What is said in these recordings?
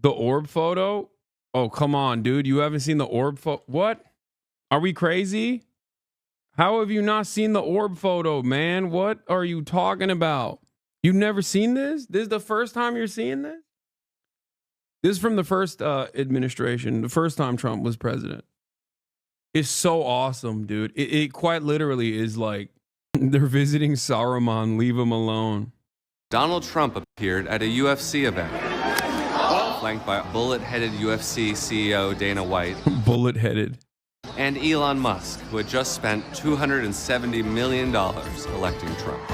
The orb photo? Oh, come on, dude. You haven't seen the orb photo? What? Are we crazy? How have you not seen the orb photo, man? What are you talking about? You've never seen this? This is the first time you're seeing this? This is from the first administration, the first time Trump was president. It's so awesome, dude. It quite literally is like they're visiting Saruman. Leave him alone. Donald Trump appeared at a UFC event, flanked by bullet-headed UFC CEO Dana White. Bullet-headed. And Elon Musk, who had just spent $270 million electing Trump.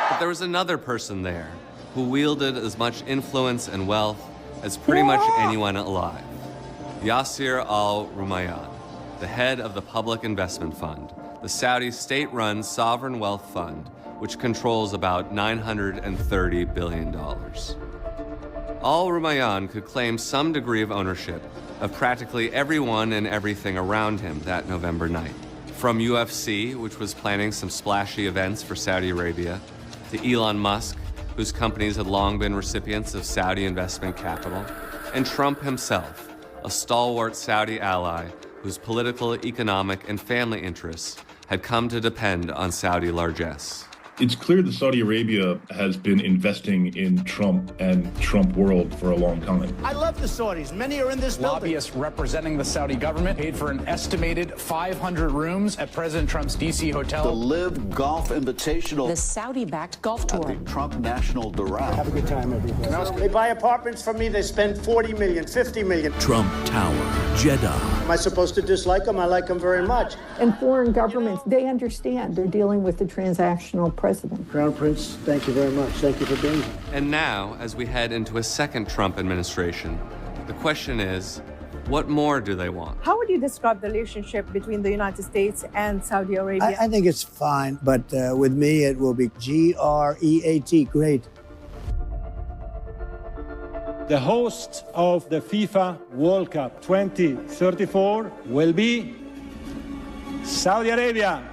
But there was another person there who wielded as much influence and wealth as pretty much anyone alive. Yasser al-Rumayyan, the head of the Public Investment Fund, the Saudi state-run sovereign wealth fund, which controls about $930 billion. Al-Rumayyan could claim some degree of ownership of practically everyone and everything around him that November night. From UFC, which was planning some splashy events for Saudi Arabia, to Elon Musk, whose companies had long been recipients of Saudi investment capital, and Trump himself, a stalwart Saudi ally whose political, economic, and family interests had come to depend on Saudi largesse. It's clear that Saudi Arabia has been investing in Trump and Trump world for a long time. I love the Saudis. Many are in this building. Lobbyists representing the Saudi government paid for an estimated 500 rooms at President Trump's D.C. hotel. The Live Golf Invitational. The Saudi-backed golf tour. At the Trump National Doral. Have a good time, everyone. They buy apartments from me. They spend $40 million, $50 million. Trump Tower, Jeddah. Am I supposed to dislike them? I like them very much. And foreign governments, they understand. They're dealing with the transactional president. Crown Prince, thank you very much. Thank you for being here. And now, as we head into a second Trump administration, the question is, what more do they want? How would you describe the relationship between the United States and Saudi Arabia? I think it's fine, but with me, it will be GREAT, great. The host of the FIFA World Cup 2034 will be Saudi Arabia.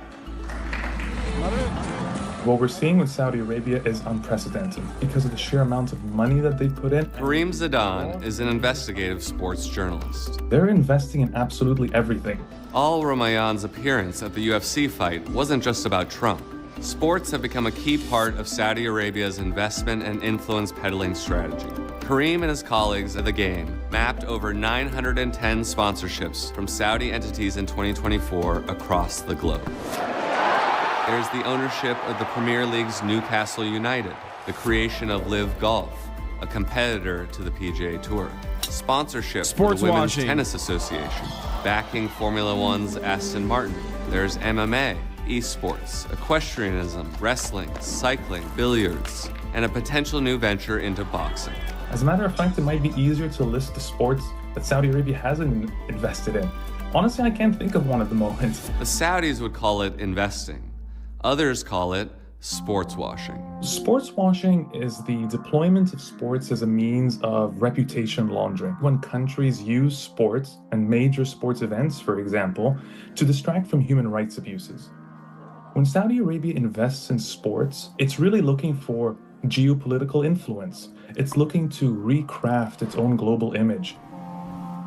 What we're seeing with Saudi Arabia is unprecedented because of the sheer amount of money that they've put in. Kareem Zidane is an investigative sports journalist. They're investing in absolutely everything. Al-Rumayyan's appearance at the UFC fight wasn't just about Trump. Sports have become a key part of Saudi Arabia's investment and influence peddling strategy. Kareem and his colleagues at the game mapped over 910 sponsorships from Saudi entities in 2024 across the globe. There's the ownership of the Premier League's Newcastle United, the creation of Live Golf, a competitor to the PGA Tour, sponsorship for the Women's Tennis Association, backing Formula One's Aston Martin. There's MMA, esports, equestrianism, wrestling, cycling, billiards, and a potential new venture into boxing. As a matter of fact, it might be easier to list the sports that Saudi Arabia hasn't invested in. Honestly, I can't think of one at the moment. The Saudis would call it investing. Others call it sports washing. Sports washing is the deployment of sports as a means of reputation laundering. When countries use sports and major sports events, for example, to distract from human rights abuses. When Saudi Arabia invests in sports, it's really looking for geopolitical influence. It's looking to recraft its own global image.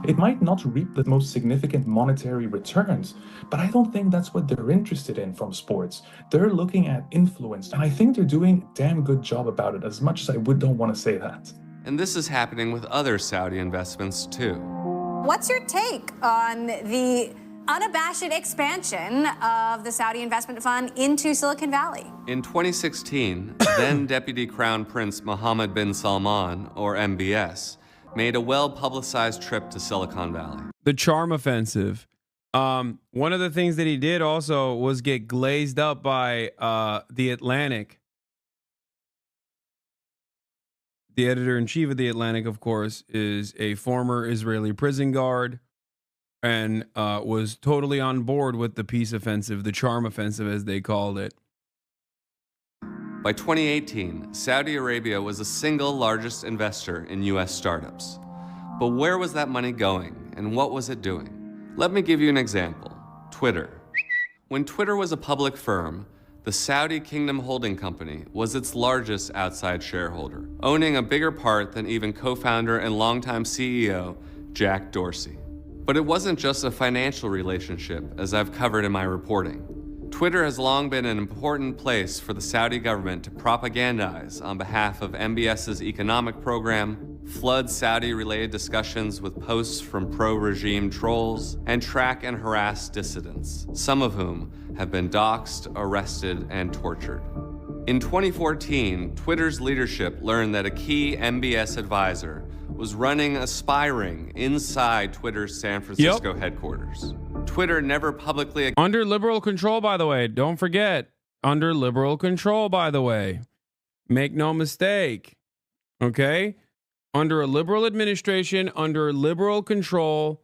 It might not reap the most significant monetary returns, but I don't think that's what they're interested in from sports. They're looking at influence, and I think they're doing a damn good job about it, as much as I don't want to say that. And this is happening with other Saudi investments too. What's your take on the unabashed expansion of the Saudi investment fund into Silicon Valley? In 2016, then Deputy Crown Prince Mohammed bin Salman, or MBS, made a well-publicized trip to Silicon Valley. The charm offensive. One of the things that he did also was get glazed up by The Atlantic. The editor-in-chief of The Atlantic, of course, is a former Israeli prison guard and was totally on board with the peace offensive, the charm offensive, as they called it. By 2018, Saudi Arabia was the single largest investor in U.S. startups. But where was that money going, and what was it doing? Let me give you an example. Twitter. When Twitter was a public firm, the Saudi Kingdom Holding Company was its largest outside shareholder, owning a bigger part than even co-founder and longtime CEO Jack Dorsey. But it wasn't just a financial relationship, as I've covered in my reporting. Twitter has long been an important place for the Saudi government to propagandize on behalf of MBS's economic program, flood Saudi-related discussions with posts from pro-regime trolls, and track and harass dissidents, some of whom have been doxxed, arrested, and tortured. In 2014, Twitter's leadership learned that a key MBS advisor was running a spy ring inside Twitter's San Francisco headquarters. Twitter never publicly... Under liberal control, by the way. Don't forget. Under liberal control, by the way. Make no mistake. Okay? Under a liberal administration, under liberal control,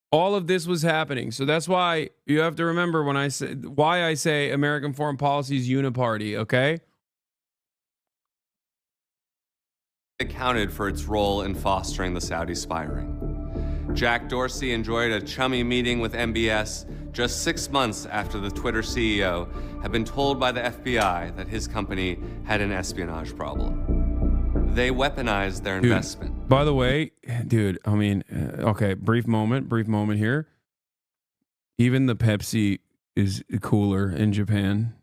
all of this was happening. So that's why you have to remember when I say why I say American foreign policy is uniparty, okay? Accounted for its role in fostering the Saudi spy ring. Jack Dorsey enjoyed a chummy meeting with MBS just 6 months after the Twitter CEO had been told by the FBI that his company had an espionage problem. They weaponized their investment. By the way, dude, I mean, okay, brief moment here. Even the Pepsi is cooler in Japan.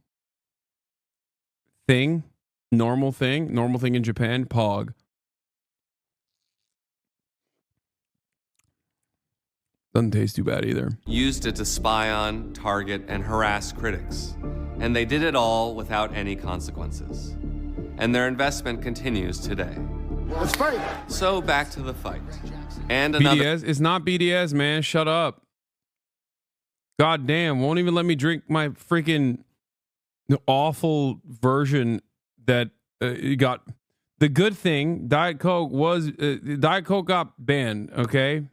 Normal thing in Japan, Pog. Doesn't taste too bad either. Used it to spy on, target, and harass critics. And they did it all without any consequences. And their investment continues today. Let's fight. So back to the fight. And another... BDS? It's not BDS, man. Shut up. God damn, won't even let me drink my freaking awful version that you got. The good thing, Diet Coke got banned, okay?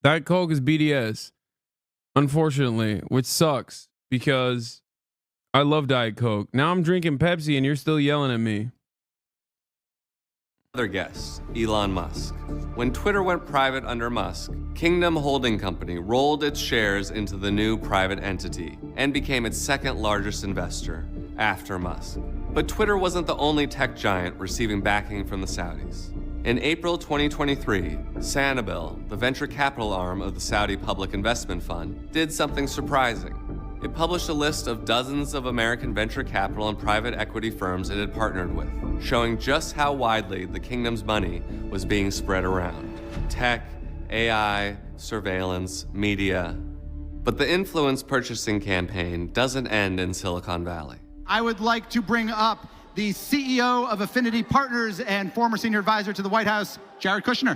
Diet Coke is BDS, unfortunately, which sucks because I love Diet Coke. Now I'm drinking Pepsi and you're still yelling at me. Other guest, Elon Musk. When Twitter went private under Musk, Kingdom Holding Company rolled its shares into the new private entity and became its second largest investor after Musk. But Twitter wasn't the only tech giant receiving backing from the Saudis. In April 2023, Hasanabi, the venture capital arm of the Saudi Public Investment Fund, did something surprising. It published a list of dozens of American venture capital and private equity firms it had partnered with, showing just how widely the kingdom's money was being spread around. Tech, AI, surveillance, media. But the influence purchasing campaign doesn't end in Silicon Valley. I would like to bring up the CEO of Affinity Partners and former senior advisor to the White House, Jared Kushner.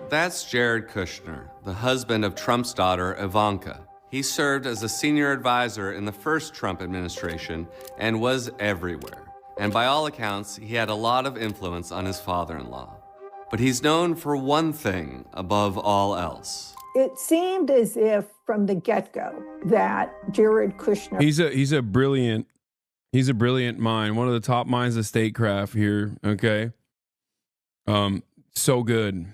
That's Jared Kushner, the husband of Trump's daughter, Ivanka. He served as a senior advisor in the first Trump administration and was everywhere. And by all accounts, he had a lot of influence on his father-in-law. But he's known for one thing above all else. It seemed as if from the get-go that Jared Kushner... He's a brilliant mind, one of the top minds of statecraft here, okay? So good.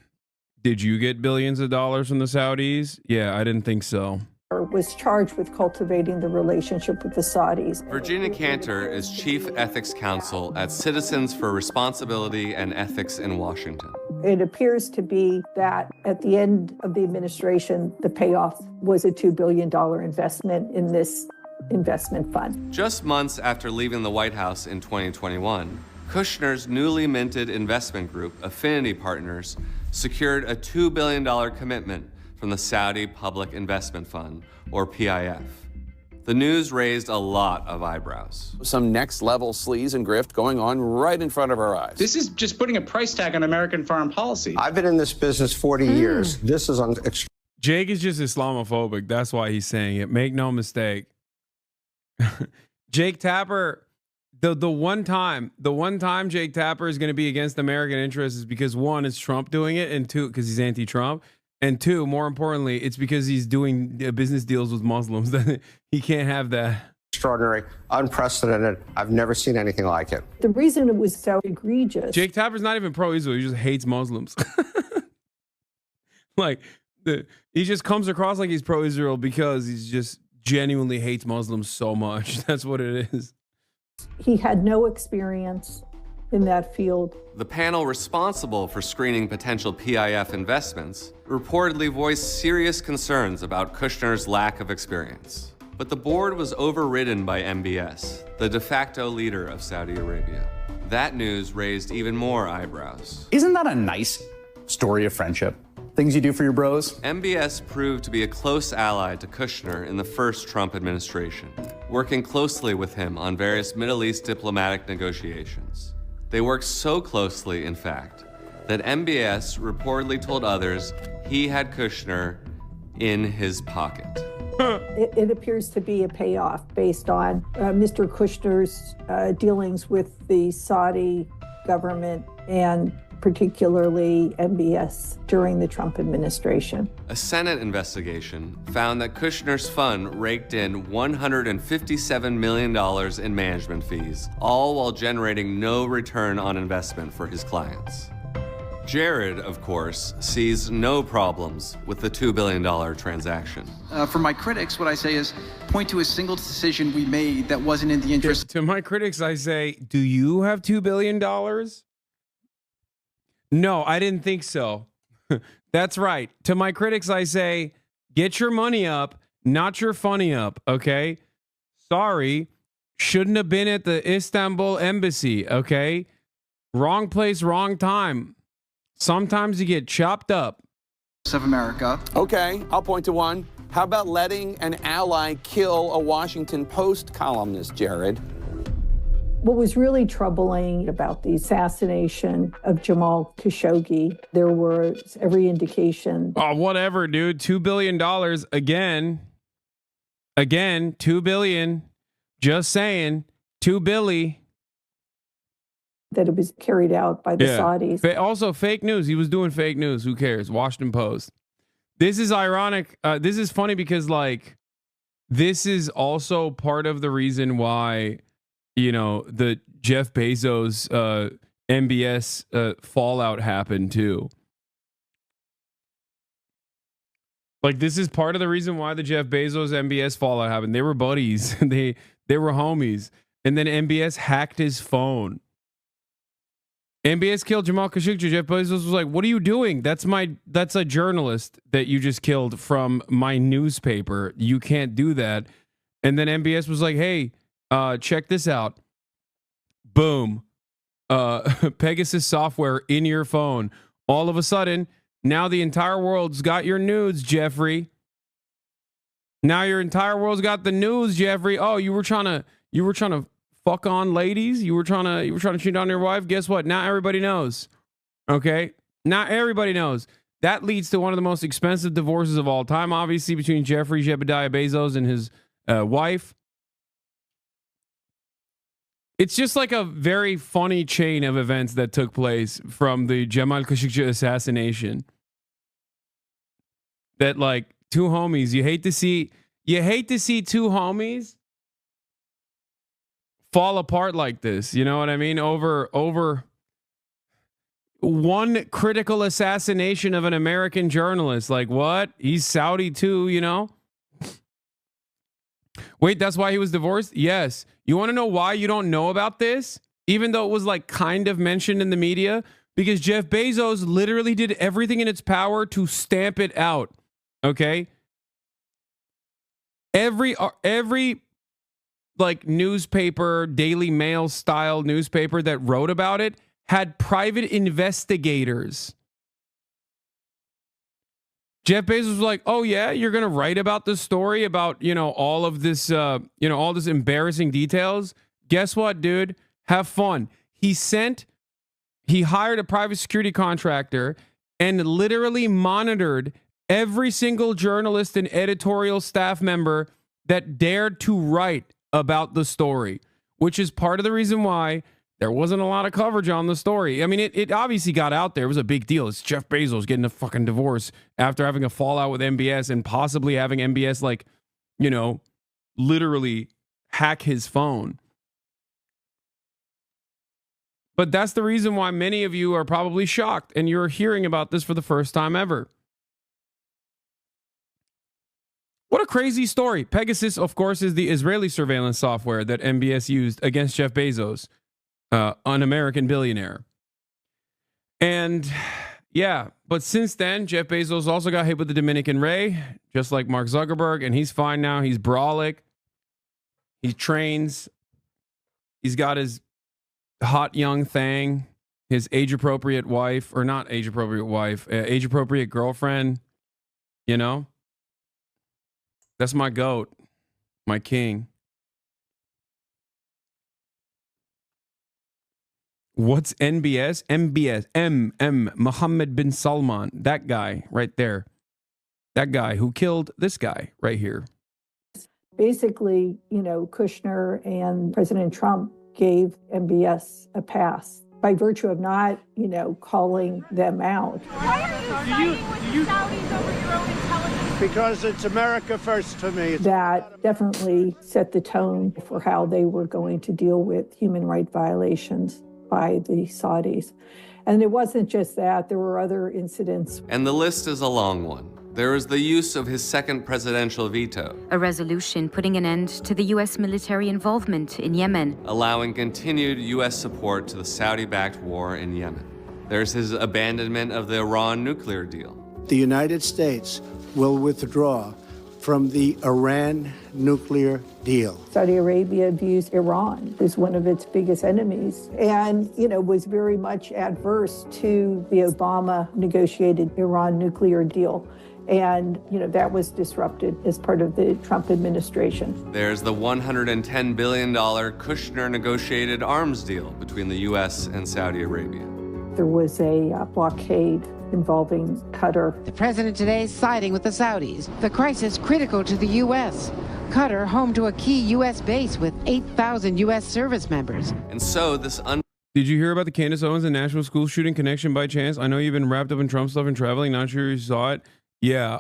Did you get billions of dollars from the Saudis? Yeah, I didn't think so. Was charged with cultivating the relationship with the Saudis. Virginia Cantor is Chief Ethics Counsel at Citizens for Responsibility and Ethics in Washington. It appears to be that at the end of the administration, the payoff was a $2 billion investment in this investment fund. Just months after leaving the White House in 2021, Kushner's newly minted investment group, Affinity Partners, secured a $2 billion commitment from the Saudi Public Investment Fund, or PIF. The news raised a lot of eyebrows. Some next-level sleaze and grift going on right in front of our eyes. This is just putting a price tag on American foreign policy. I've been in this business 40 years. This is Jake is just Islamophobic. That's why he's saying it. Make no mistake. Jake Tapper, the one time Jake Tapper is going to be against American interests is because one, it's Trump doing it, and two, because he's anti-Trump. And two, more importantly, it's because he's doing business deals with Muslims. He can't have that. Extraordinary, unprecedented. I've never seen anything like it. The reason it was so egregious. Jake Tapper's not even pro-Israel. He just hates Muslims. He just comes across like he's pro-Israel because he's just genuinely hates Muslims so much. That's what it is. He had no experience in that field. The panel responsible for screening potential PIF investments reportedly voiced serious concerns about Kushner's lack of experience. But the board was overridden by MBS, the de facto leader of Saudi Arabia. That news raised even more eyebrows. Isn't that a nice story of friendship? Things you do for your bros? MBS proved to be a close ally to Kushner in the first Trump administration, working closely with him on various Middle East diplomatic negotiations. They worked so closely, in fact, that MBS reportedly told others he had Kushner in his pocket. It appears to be a payoff based on Mr. Kushner's dealings with the Saudi government and particularly MBS during the Trump administration. A Senate investigation found that Kushner's fund raked in $157 million in management fees, all while generating no return on investment for his clients. Jared, of course, sees no problems with the $2 billion transaction. For my critics, what I say is point to a single decision we made that wasn't in the interest. To my critics, I say, do you have $2 billion? No, I didn't think so. That's right. To my critics, I say, get your money up, not your funny up, okay? Sorry, shouldn't have been at the Istanbul embassy, okay? Wrong place, wrong time. Sometimes you get chopped up. Of America. Okay, I'll point to one. How about letting an ally kill a Washington Post columnist, Jared? What was really troubling about the assassination of Jamal Khashoggi, there was every indication. Oh, whatever, dude. $2 billion again. Again, $2 billion. Just saying, $2 billion. That it was carried out by the Saudis. Also, fake news. He was doing fake news. Who cares? Washington Post. This is ironic. This is funny because, like, this is also part of the reason why, you know, the Jeff Bezos MBS fallout happened too. Like, this is part of the reason why the Jeff Bezos MBS fallout happened. They were buddies. they were homies. And then MBS hacked his phone. MBS killed Jamal Khashoggi. Jeff Bezos was like, "What are you doing? That's a journalist that you just killed from my newspaper. You can't do that." And then MBS was like, "Hey, check this out. Boom. Pegasus software in your phone. All of a sudden, now the entire world's got your news, Jeffrey. Now your entire world's got the news, Jeffrey. Oh, you were trying to fuck on ladies. You were trying to cheat on your wife. Guess what? Now everybody knows. Okay? Now everybody knows. That leads to one of the most expensive divorces of all time, obviously, between Jeffrey Jebediah Bezos and his wife. It's just like a very funny chain of events that took place from the Jamal Khashoggi assassination. That, like, two homies, you hate to see two homies fall apart like this. You know what I mean? Over one critical assassination of an American journalist. Like, what? He's Saudi too, you know? Wait, that's why he was divorced? Yes. You want to know why you don't know about this? Even though it was, like, kind of mentioned in the media? Because Jeff Bezos literally did everything in its power to stamp it out. Okay? Every like newspaper, Daily Mail style newspaper that wrote about it had private investigators. Jeff Bezos was like, "Oh yeah, you're going to write about this story about, you know, all of this, all this embarrassing details. Guess what, dude? Have fun." He hired a private security contractor and literally monitored every single journalist and editorial staff member that dared to write about the story, which is part of the reason why there wasn't a lot of coverage on the story. I mean, it obviously got out there. It was a big deal. It's Jeff Bezos getting a fucking divorce after having a fallout with MBS and possibly having MBS, like, you know, literally hack his phone. But that's the reason why many of you are probably shocked and you're hearing about this for the first time ever. What a crazy story. Pegasus, of course, is the Israeli surveillance software that MBS used against Jeff Bezos, an American billionaire. And yeah, but since then, Jeff Bezos also got hit with the Dominican Ray, just like Mark Zuckerberg, and he's fine now. He's brolic. He trains. He's got his hot young thing, his age-appropriate wife, or not age-appropriate wife, age-appropriate girlfriend, you know? That's my goat, my king. What's NBS? MBS, Mohammed bin Salman, that guy right there. That guy who killed this guy right here. Basically, Kushner and President Trump gave MBS a pass by virtue of not, calling them out. Why are you siding with the Saudis over your own intelligence? Because it's America first for me. That definitely set the tone for how they were going to deal with human rights violations by the Saudis. And it wasn't just that, there were other incidents. And the list is a long one. There is the use of his second presidential veto, a resolution putting an end to the U.S. military involvement in Yemen, allowing continued U.S. support to the Saudi-backed war in Yemen. There's his abandonment of the Iran nuclear deal. The United States will withdraw from the Iran nuclear deal. Saudi Arabia views Iran as one of its biggest enemies and, was very much adverse to the Obama negotiated Iran nuclear deal. And, that was disrupted as part of the Trump administration. There's the $110 billion Kushner negotiated arms deal between the U.S. and Saudi Arabia. There was a blockade involving Qatar. The president today is siding with the Saudis. The crisis critical to the U.S. Qatar, home to a key U.S. base with 8,000 U.S. service members. And so this Did you hear about the Candace Owens and Nashville school shooting connection by chance? I know you've been wrapped up in Trump stuff and traveling. Not sure you saw it. Yeah,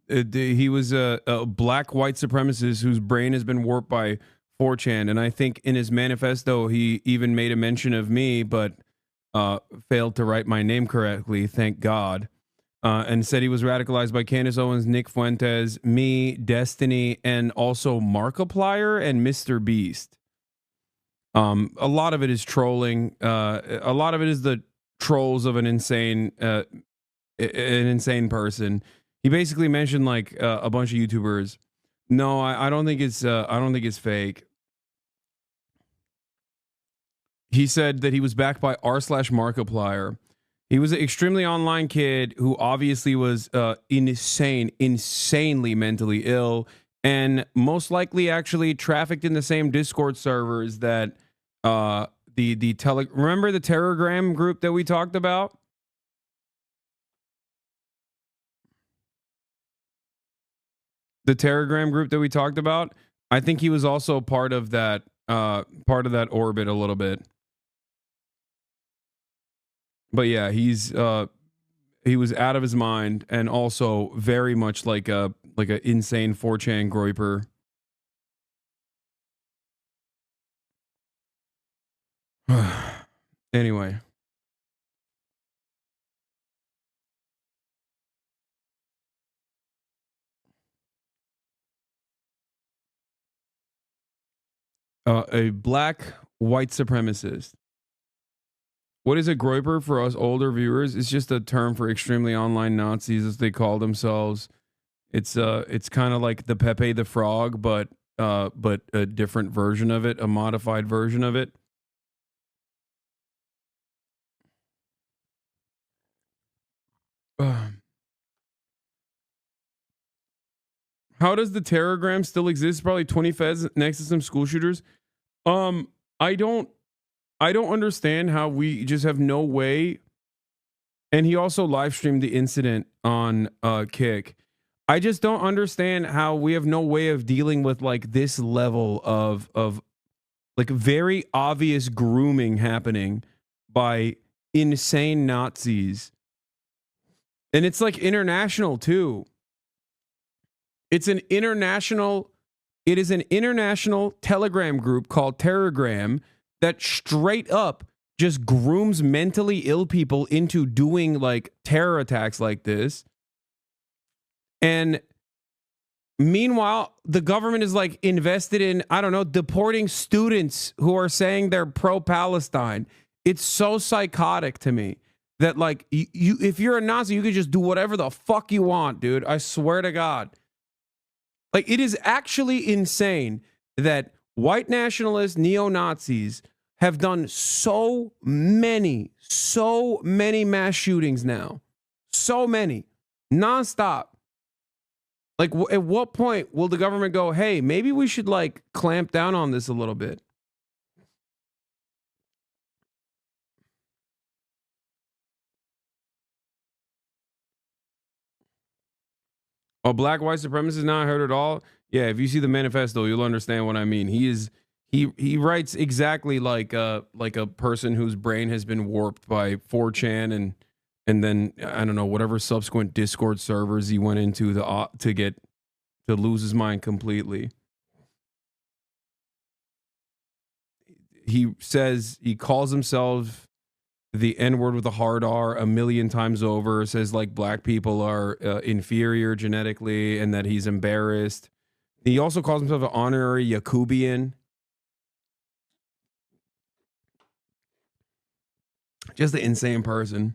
he was a black white supremacist whose brain has been warped by 4chan. And I think in his manifesto, he even made a mention of me, but failed to write my name correctly, thank God. And said he was radicalized by Candace Owens, Nick Fuentes, me, Destiny, and also Markiplier and Mr. Beast. A lot of it is trolling. A lot of it is the trolls of an insane person. He basically mentioned like a bunch of YouTubers. No, I don't think it's fake. He said that he was backed by r/Markiplier. He was an extremely online kid who obviously was insanely mentally ill, and most likely actually trafficked in the same Discord servers that remember the Telegram group that we talked about? The Telegram group that we talked about? I think he was also part of that orbit a little bit. But yeah, he was out of his mind and also very much like a insane 4chan groiper. Anyway. A black white supremacist. What is a groiper for us older viewers? It's just a term for extremely online Nazis, as they call themselves. It's kind of like the Pepe the Frog, but a different version of it, a modified version of it. How does the Telegram still exist? Probably 20 feds next to some school shooters. I don't understand how we just have no way. And he also live streamed the incident on Kick. I just don't understand how we have no way of dealing with like this level of like very obvious grooming happening by insane Nazis. And it's like international too. It is an international Telegram group called Telegram that straight up just grooms mentally ill people into doing like terror attacks like this. And Meanwhile, the government is like invested in, I don't know, deporting students who are saying they're pro-Palestine. It's so psychotic to me that like you if you're a Nazi, you could just do whatever the fuck you want, dude. I swear to God. Like, it is actually insane that white nationalist neo-Nazis have done so many mass shootings now. So many. Nonstop. Like, at what point will the government go, hey, maybe we should, like, clamp down on this a little bit? Oh, black white supremacist not heard at all? Yeah, if you see the manifesto, you'll understand what I mean. He writes exactly like a person whose brain has been warped by 4chan and then I don't know, whatever subsequent Discord servers he went into to lose his mind completely. He says he calls himself the N-word with a hard R a million times over, says like black people are inferior genetically and that he's embarrassed. He also calls himself an honorary Yakubian. Just an insane person.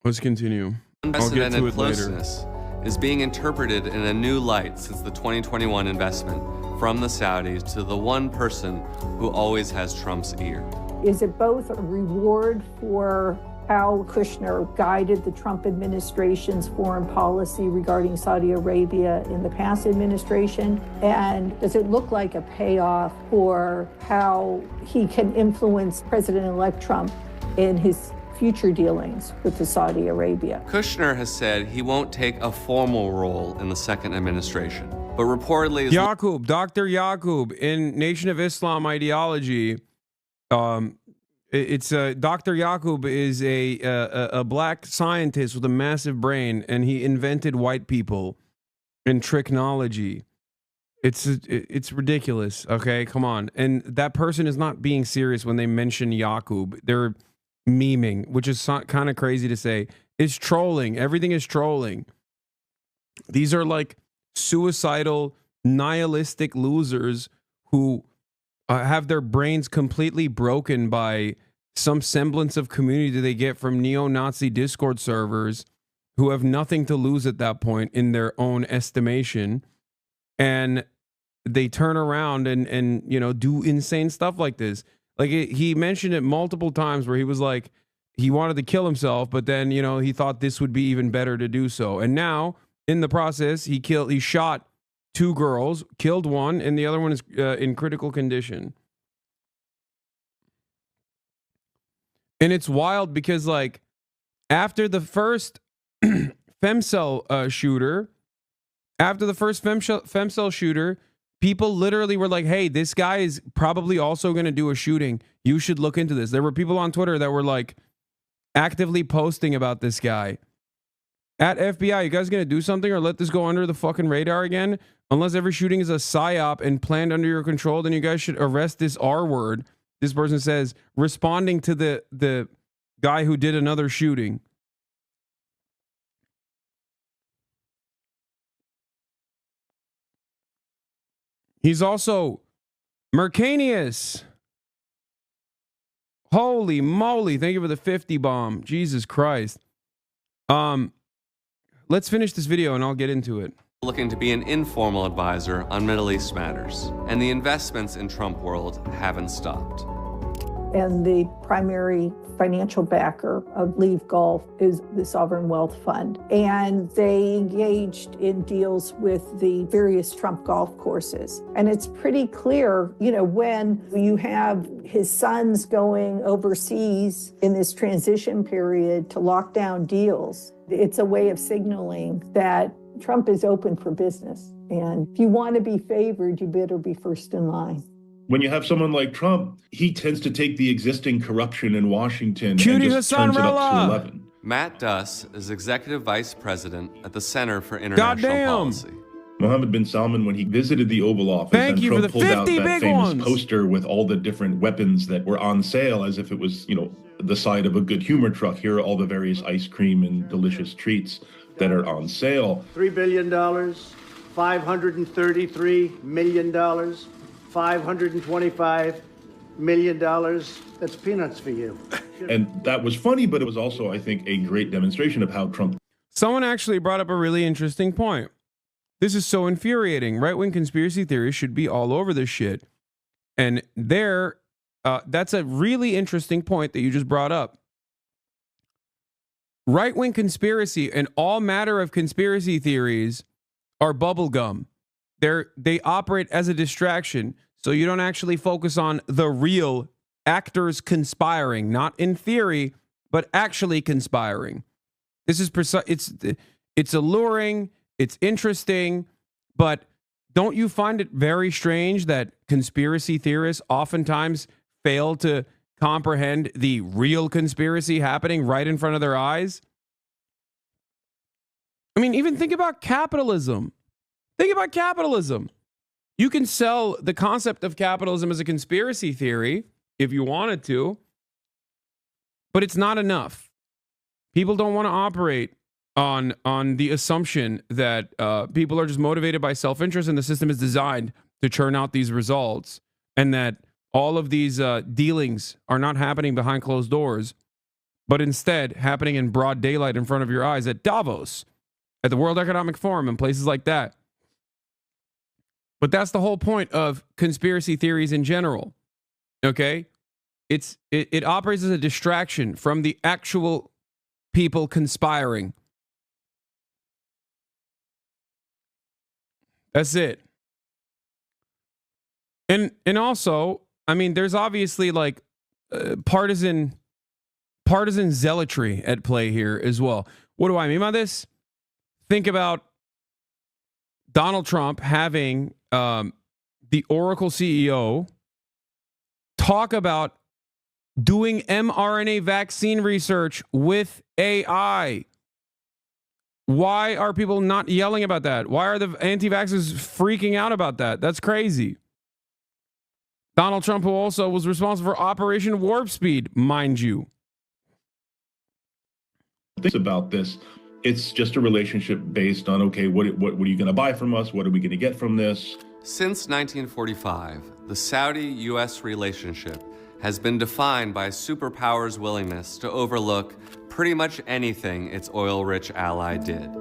Let's continue. Unprecedented closeness is being interpreted in a new light since the 2021 investment from the Saudis to the one person who always has Trump's ear. Is it both a reward for how Kushner guided the Trump administration's foreign policy regarding Saudi Arabia in the past administration? And does it look like a payoff for how he can influence President-elect Trump in his future dealings with the Saudi Arabia? Kushner has said he won't take a formal role in the second administration, but reportedly... Dr. Yaqub, in Nation of Islam ideology, Dr. Yaqub is a black scientist with a massive brain, and he invented white people and technology. It's ridiculous, okay? Come on. And that person is not being serious when they mention Yaqub. They're memeing, which is kind of crazy to say. It's trolling. Everything is trolling. These are like suicidal, nihilistic losers who have their brains completely broken by some semblance of community they get from neo-Nazi Discord servers who have nothing to lose at that point in their own estimation. And they turn around and you know, do insane stuff like this. Like he mentioned it multiple times where he was like, he wanted to kill himself, but then, you know, he thought this would be even better to do so. And now in the process, he shot 2 girls, killed one, and the other one is in critical condition. And it's wild because, like, after the first femcell shooter, people literally were like, hey, this guy is probably also going to do a shooting. You should look into this. There were people on Twitter that were like actively posting about this guy. At FBI, you guys going to do something or let this go under the fucking radar again? Unless every shooting is a psyop and planned under your control, then you guys should arrest this R word. This person says, responding to the guy who did another shooting. He's also Mercanius. Holy moly. Thank you for the 50 bomb. Jesus Christ. Let's finish this video and I'll get into it. Looking to be an informal advisor on Middle East matters, and the investments in Trump world haven't stopped. And the primary financial backer of Leave Gulf is the Sovereign Wealth Fund. And they engaged in deals with the various Trump golf courses. And it's pretty clear, you know, when you have his sons going overseas in this transition period to lock down deals, it's a way of signaling that Trump is open for business. And if you want to be favored, you better be first in line. When you have someone like Trump, he tends to take the existing corruption in Washington Cutie and just turns it up to 11. Matt Duss is Executive Vice President at the Center for International Policy. Mohammed bin Salman, when he visited the Oval Office, Thank and you for Trump the pulled out 50 that big famous ones. poster with all the different weapons that were on sale, as if it was, the side of a Good Humor truck. Here are all the various ice cream and delicious treats that are on sale. $3 billion, $533 million, $525 million. That's peanuts for you. And that was funny, but it was also, I think, a great demonstration of how Trump... Someone actually brought up a really interesting point. This is so infuriating. Right-wing conspiracy theories should be all over this shit. And that's a really interesting point that you just brought up. Right-wing conspiracy and all matter of conspiracy theories are bubblegum. They operate as a distraction, so you don't actually focus on the real actors conspiring, not in theory, but actually conspiring. This is it's alluring, it's interesting, but don't you find it very strange that conspiracy theorists oftentimes fail to comprehend the real conspiracy happening right in front of their eyes? I mean, even think about capitalism. Think about capitalism. You can sell the concept of capitalism as a conspiracy theory if you wanted to, but it's not enough. People don't want to operate on the assumption that people are just motivated by self-interest and the system is designed to churn out these results, and that all of these dealings are not happening behind closed doors, but instead happening in broad daylight in front of your eyes at Davos, at the World Economic Forum, and places like that. But that's the whole point of conspiracy theories in general. Okay? It operates as a distraction from the actual people conspiring. That's it. And also, I mean, there's obviously like partisan zealotry at play here as well. What do I mean by this? Think about Donald Trump having the Oracle CEO talk about doing mRNA vaccine research with AI. Why are people not yelling about that? Why are the anti-vaxxers freaking out about that? That's crazy. Donald Trump, who also was responsible for Operation Warp Speed, mind you. Think about this. It's just a relationship based on, okay, what are you going to buy from us? What are we going to get from this? Since 1945, the Saudi-U.S. relationship has been defined by a superpower's willingness to overlook pretty much anything its oil-rich ally did.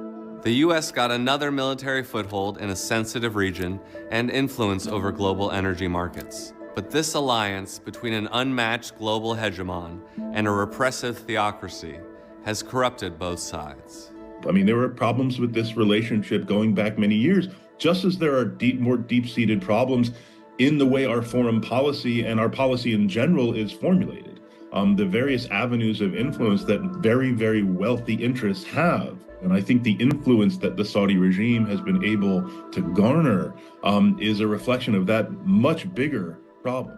The U.S. got another military foothold in a sensitive region and influence over global energy markets. But this alliance between an unmatched global hegemon and a repressive theocracy has corrupted both sides. I mean, there were problems with this relationship going back many years, just as there are more deep-seated problems in the way our foreign policy and our policy in general is formulated. The various avenues of influence that very, very wealthy interests have. And I think the influence that the Saudi regime has been able to garner is a reflection of that much bigger problem.